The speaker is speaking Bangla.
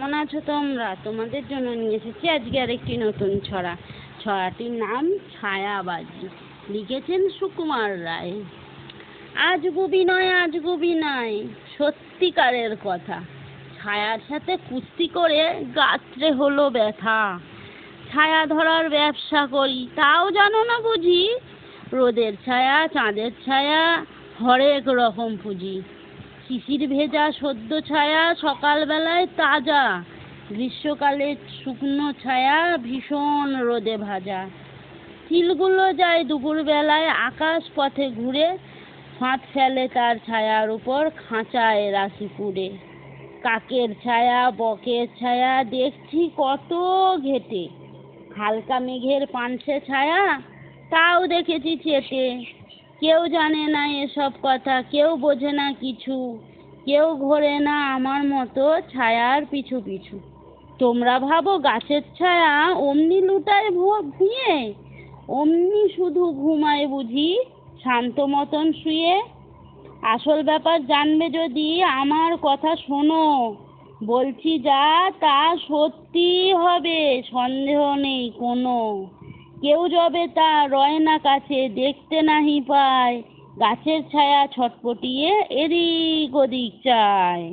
কেমন আছো তোমরা? তোমাদের জন্য নিয়ে এসেছি আজকে আরেকটি নতুন ছড়া। ছড়াটির নাম ছায়াবাজি। লিখেছেন সুকুমার রায়। আজ গুবি নয়, আজ গুবি নয়, সত্যিকারের কথা। ছায়ার সাথে কুস্তি করে গাত্রে হলো ব্যথা। ছায়া ধরার ব্যবসা করি, তাও জানো না বুঝি? রোদের ছায়া, চাঁদের ছায়া, হরেক রকম পুঁজি। শিশির ভেজা সদ্য ছায়া সকালবেলায় তাজা, গ্রীষ্মকালে শুকনো ছায়া ভীষণ রোদে ভাজা। চিলগুলো যায় দুপুরবেলায় আকাশ পথে ঘুরে, ফাঁদ ফেলে তার ছায়ার উপর খাঁচায় রাশি পুড়ে। কাকের ছায়া, বকের ছায়া দেখছি কত ঘেটে, হালকা মেঘের পানসে ছায়া তাও দেখেছি চেটে। কেউ জানে না এসব কথা, কেউ বোঝে না কিছু, কেউ ঘোরে না আমার মতো ছায়ার পিছু পিছু। তোমরা ভাবো গাছের ছায়া অমনি লুটায় ভুঁয়ে, অমনি শুধু ঘুমায় বুঝি শান্ত মতন শুয়ে? আসল ব্যাপার জানবে যদি আমার কথা শোনো, বলছি যা তা সত্যি হবে, সন্দেহ নেই কোনো। কেউ যবে তা রয় না কাছে, দেখতে নাহি পায়, গাছের ছায়া ছটপটিয়ে এদিক ওদিক চায়।